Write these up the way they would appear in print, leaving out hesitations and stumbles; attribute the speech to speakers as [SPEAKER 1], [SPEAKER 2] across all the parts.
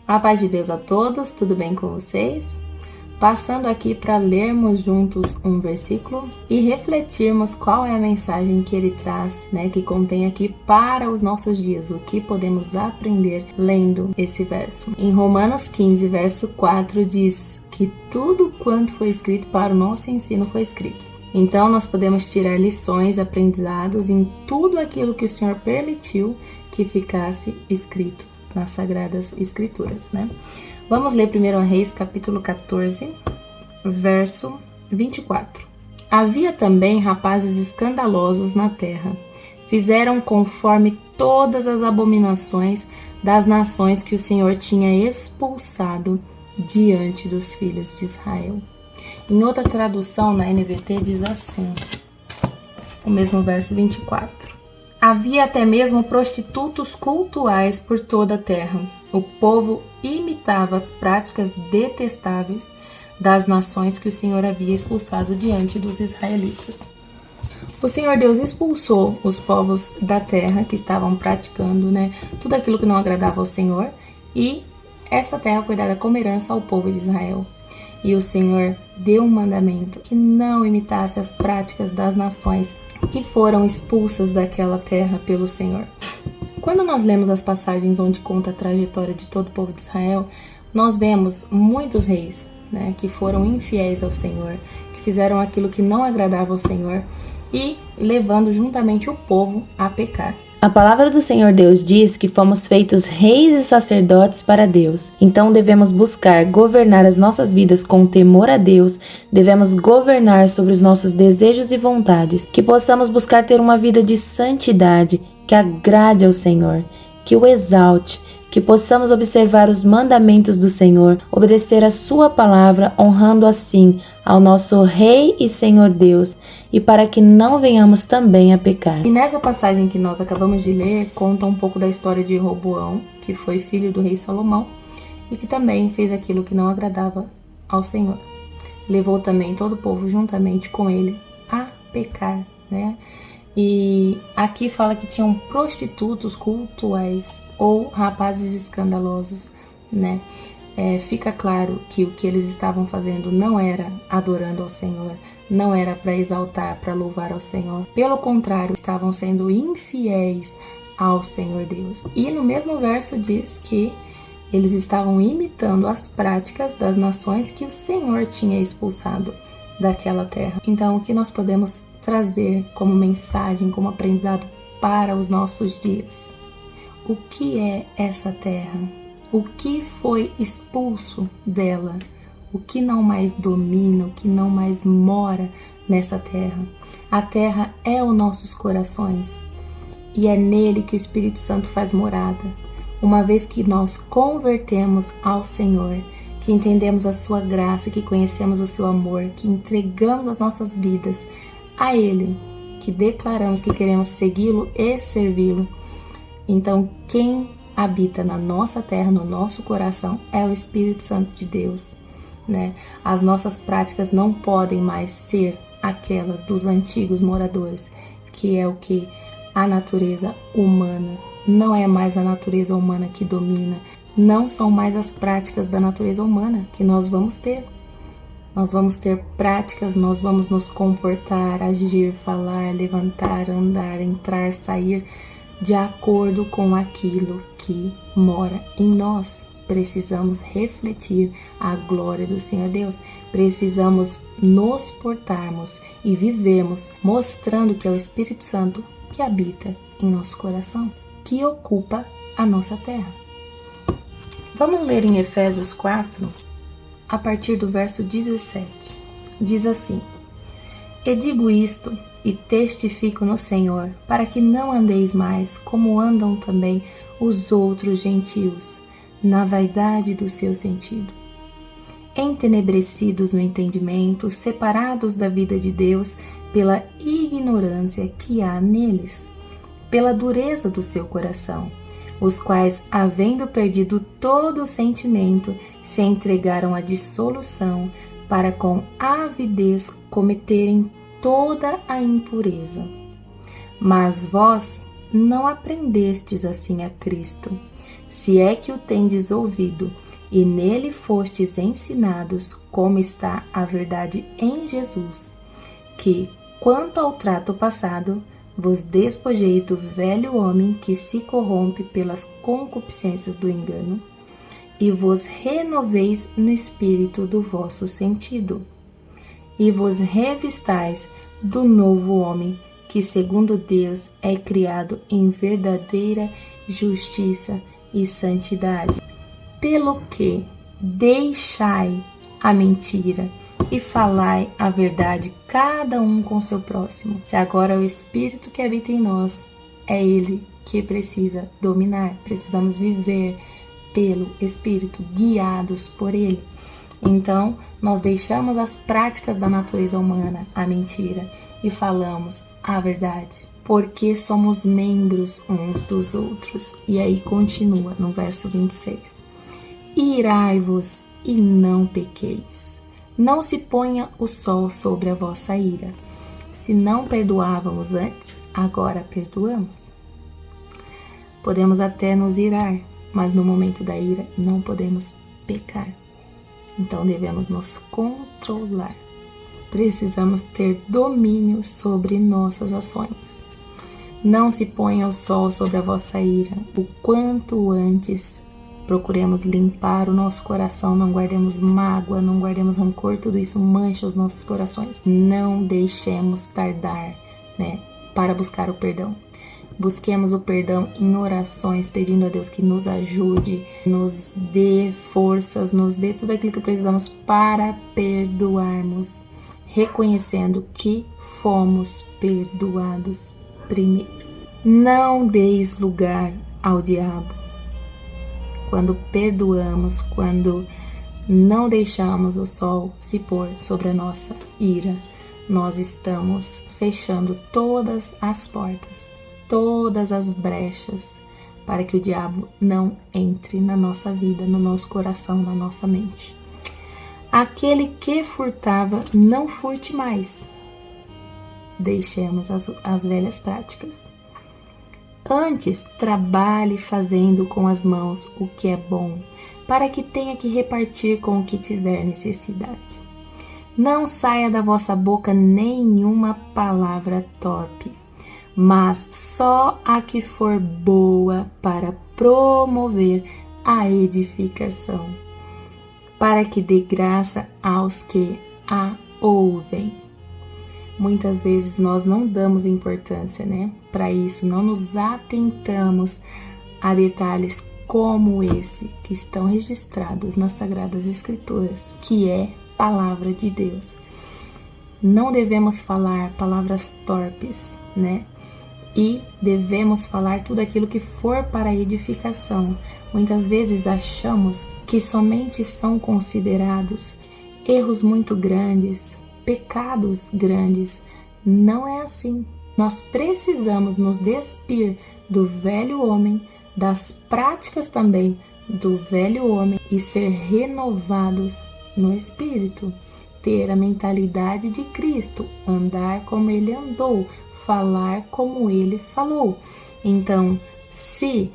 [SPEAKER 1] A paz de Deus a todos, tudo bem com vocês? Passando aqui para lermos juntos um versículo e refletirmos qual é a mensagem que ele traz, que contém aqui para os nossos dias, o que podemos aprender lendo esse verso. Em Romanos 15, verso 4 diz que tudo quanto foi escrito para o nosso ensino foi escrito. Então nós podemos tirar lições, aprendizados em tudo aquilo que o Senhor permitiu que ficasse escrito nas Sagradas Escrituras, Vamos ler 1 Reis, capítulo 14, verso 24. Havia também rapazes escandalosos na terra. Fizeram conforme todas as abominações das nações que o Senhor tinha expulsado diante dos filhos de Israel. Em outra tradução, na NVT, diz assim, o mesmo verso 24. Havia até mesmo prostitutos cultuais por toda a terra. O povo imitava as práticas detestáveis das nações que o Senhor havia expulsado diante dos israelitas. O Senhor Deus expulsou os povos da terra que estavam praticando, tudo aquilo que não agradava ao Senhor, e essa terra foi dada como herança ao povo de Israel. E o Senhor deu um mandamento que não imitasse as práticas das nações que foram expulsas daquela terra pelo Senhor. Quando nós lemos as passagens onde conta a trajetória de todo o povo de Israel, nós vemos muitos reis, que foram infiéis ao Senhor, que fizeram aquilo que não agradava ao Senhor e levando juntamente o povo a pecar.
[SPEAKER 2] A palavra do Senhor Deus diz que fomos feitos reis e sacerdotes para Deus. Então devemos buscar governar as nossas vidas com temor a Deus, devemos governar sobre os nossos desejos e vontades, que possamos buscar ter uma vida de santidade, que agrade ao Senhor, que o exalte, que possamos observar os mandamentos do Senhor, obedecer a sua palavra, honrando assim ao nosso Rei e Senhor Deus, e para que não venhamos também a pecar.
[SPEAKER 1] E nessa passagem que nós acabamos de ler, conta um pouco da história de Roboão, que foi filho do rei Salomão, e que também fez aquilo que não agradava ao Senhor. Levou também todo o povo juntamente com ele a pecar, E aqui fala que tinham prostitutos cultuais ou rapazes escandalosos, Fica claro que o que eles estavam fazendo não era adorando ao Senhor, não era para exaltar, para louvar ao Senhor. Pelo contrário, estavam sendo infiéis ao Senhor Deus. E no mesmo verso diz que eles estavam imitando as práticas das nações que o Senhor tinha expulsado daquela terra. Então, o que nós podemos trazer como mensagem, como aprendizado para os nossos dias? O que é essa terra? O que foi expulso dela? O que não mais domina, o que não mais mora nessa terra? A terra é os nossos corações e é nele que o Espírito Santo faz morada. Uma vez que nós convertemos ao Senhor, que entendemos a sua graça, que conhecemos o seu amor, que entregamos as nossas vidas a Ele, que declaramos que queremos segui-lo e servi-lo, então quem habita na nossa terra, no nosso coração, é o Espírito Santo de Deus, As nossas práticas não podem mais ser aquelas dos antigos moradores, que é o que? A natureza humana. Não é mais a natureza humana que domina, não são mais as práticas da natureza humana que nós vamos ter. Nós vamos ter práticas, nós vamos nos comportar, agir, falar, levantar, andar, entrar, sair, de acordo com aquilo que mora em nós. Precisamos refletir a glória do Senhor Deus. Precisamos nos portarmos e vivermos mostrando que é o Espírito Santo que habita em nosso coração, que ocupa a nossa terra. Vamos ler em Efésios 4, a partir do verso 17. Diz assim: E digo isto e testifico no Senhor, para que não andeis mais como andam também os outros gentios, na vaidade do seu sentido, entenebrecidos no entendimento, separados da vida de Deus pela ignorância que há neles, pela dureza do seu coração, os quais, havendo perdido todo o sentimento, se entregaram à dissolução, para com avidez cometerem toda a impureza. Mas vós não aprendestes assim a Cristo, se é que o tendes ouvido, e nele fostes ensinados, como está a verdade em Jesus, que, quanto ao trato passado, vos despojeis do velho homem que se corrompe pelas concupiscências do engano, e vos renoveis no espírito do vosso sentido, e vos revistais do novo homem, que segundo Deus é criado em verdadeira justiça e santidade. Pelo que deixai a mentira e falai a verdade, cada um com seu próximo. Se agora o Espírito que habita em nós, é Ele que precisa dominar. Precisamos viver pelo Espírito, guiados por Ele. Então, nós deixamos as práticas da natureza humana, a mentira, e falamos a verdade, porque somos membros uns dos outros. E aí continua no verso 26. Irai-vos e não pequeis. Não se ponha o sol sobre a vossa ira. Se não perdoávamos antes, agora perdoamos. Podemos até nos irar, mas no momento da ira não podemos pecar. Então devemos nos controlar. Precisamos ter domínio sobre nossas ações. Não se ponha o sol sobre a vossa ira. O quanto antes procuremos limpar o nosso coração, não guardemos mágoa, não guardemos rancor, tudo isso mancha os nossos corações. Não deixemos tardar, para buscar o perdão. Busquemos o perdão em orações, pedindo a Deus que nos ajude, nos dê forças, nos dê tudo aquilo que precisamos para perdoarmos, reconhecendo que fomos perdoados primeiro. Não deis lugar ao diabo. Quando perdoamos, quando não deixamos o sol se pôr sobre a nossa ira, nós estamos fechando todas as portas, todas as brechas, para que o diabo não entre na nossa vida, no nosso coração, na nossa mente. Aquele que furtava, não furte mais. Deixemos as velhas práticas. Antes, trabalhe fazendo com as mãos o que é bom, para que tenha que repartir com o que tiver necessidade. Não saia da vossa boca nenhuma palavra torpe, mas só a que for boa para promover a edificação, para que dê graça aos que a ouvem. Muitas vezes nós não damos importância, para isso, não nos atentamos a detalhes como esse que estão registrados nas Sagradas Escrituras, que é palavra de Deus. Não devemos falar palavras torpes, E devemos falar tudo aquilo que for para a edificação. Muitas vezes achamos que somente são considerados erros muito grandes, pecados grandes. Não é assim. Nós precisamos nos despir do velho homem, das práticas também do velho homem e ser renovados no espírito. Ter a mentalidade de Cristo, andar como ele andou, falar como ele falou. Então, se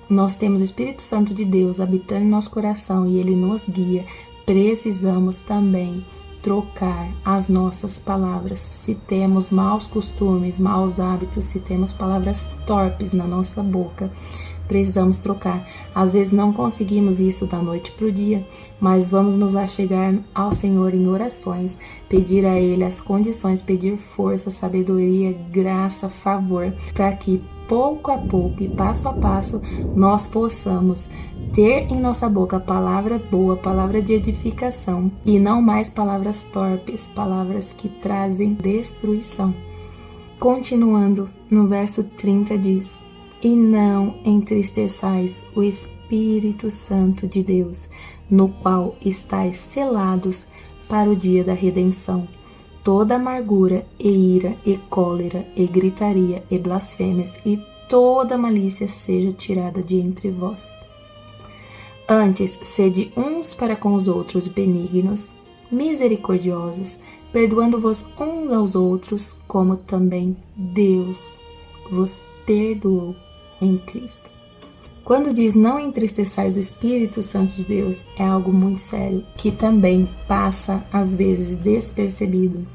[SPEAKER 1] nós temos o Espírito Santo de Deus habitando em nosso coração e ele nos guia, precisamos também trocar as nossas palavras. Se temos maus costumes, maus hábitos, se temos palavras torpes na nossa boca, precisamos trocar. Às vezes não conseguimos isso da noite para o dia, mas vamos nos achegar ao Senhor em orações, pedir a Ele as condições, pedir força, sabedoria, graça, favor, para que pouco a pouco e passo a passo nós possamos ter em nossa boca palavra boa, palavra de edificação e não mais palavras torpes, palavras que trazem destruição. Continuando, no verso 30 diz: E não entristeçais o Espírito Santo de Deus, no qual estáis selados para o dia da redenção. Toda amargura e ira e cólera e gritaria e blasfêmias e toda malícia seja tirada de entre vós. Antes, sede uns para com os outros benignos, misericordiosos, perdoando-vos uns aos outros, como também Deus vos perdoou em Cristo. Quando diz não entristeçais o Espírito Santo de Deus, é algo muito sério, que também passa às vezes despercebido.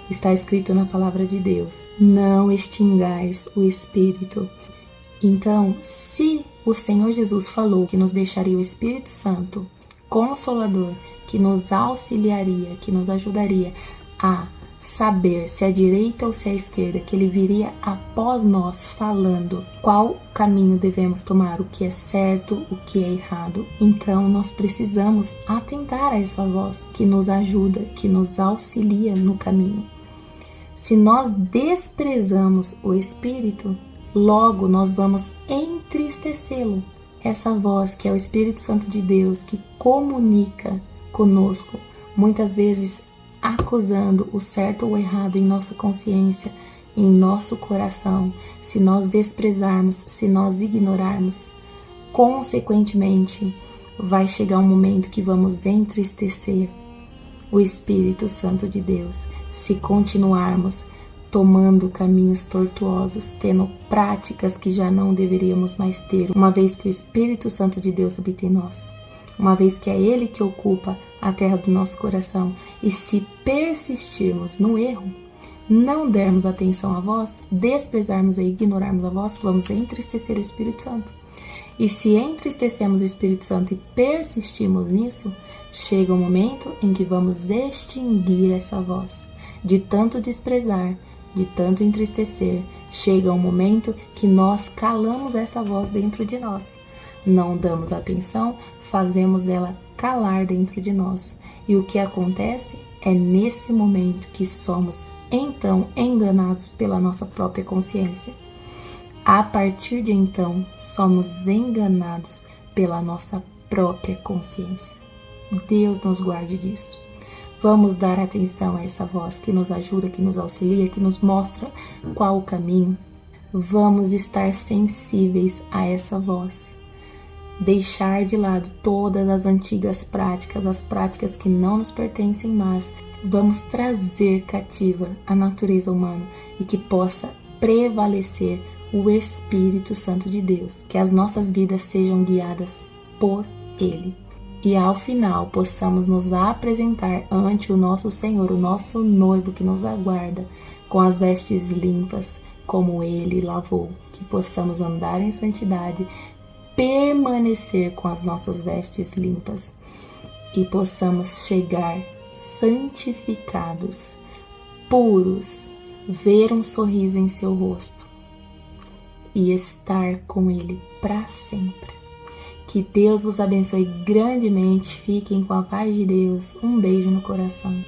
[SPEAKER 1] Está escrito na palavra de Deus: não extingais o Espírito. Então, se o Senhor Jesus falou que nos deixaria o Espírito Santo, Consolador, que nos auxiliaria, que nos ajudaria a saber se é a direita ou se é a esquerda, que Ele viria após nós falando qual caminho devemos tomar, o que é certo, o que é errado. Então nós precisamos atentar a essa voz que nos ajuda, que nos auxilia no caminho. Se nós desprezamos o Espírito, logo nós vamos entristecê-lo. Essa voz que é o Espírito Santo de Deus, que comunica conosco, muitas vezes acusando o certo ou o errado em nossa consciência, em nosso coração. Se nós desprezarmos, se nós ignorarmos, consequentemente vai chegar um momento que vamos entristecer o Espírito Santo de Deus, se continuarmos tomando caminhos tortuosos, tendo práticas que já não deveríamos mais ter, uma vez que o Espírito Santo de Deus habita em nós, uma vez que é Ele que ocupa a terra do nosso coração. E se persistirmos no erro, não dermos atenção à voz, desprezarmos e ignorarmos a voz, vamos entristecer o Espírito Santo. E se entristecemos o Espírito Santo e persistimos nisso, chega um momento em que vamos extinguir essa voz. De tanto desprezar, de tanto entristecer, chega um momento que nós calamos essa voz dentro de nós. Não damos atenção, fazemos ela calar dentro de nós. E o que acontece é nesse momento que somos então enganados pela nossa própria consciência. A partir de então, somos enganados pela nossa própria consciência. Deus nos guarde disso. Vamos dar atenção a essa voz que nos ajuda, que nos auxilia, que nos mostra qual o caminho. Vamos estar sensíveis a essa voz. Deixar de lado todas as antigas práticas, as práticas que não nos pertencem mais. Vamos trazer cativa a natureza humana e que possa prevalecer o Espírito Santo de Deus. Que as nossas vidas sejam guiadas por Ele. E ao final possamos nos apresentar ante o nosso Senhor, o nosso noivo que nos aguarda, com as vestes limpas, como Ele lavou. Que possamos andar em santidade, permanecer com as nossas vestes limpas e possamos chegar santificados, puros, ver um sorriso em seu rosto e estar com Ele para sempre. Que Deus vos abençoe grandemente. Fiquem com a paz de Deus. Um beijo no coração.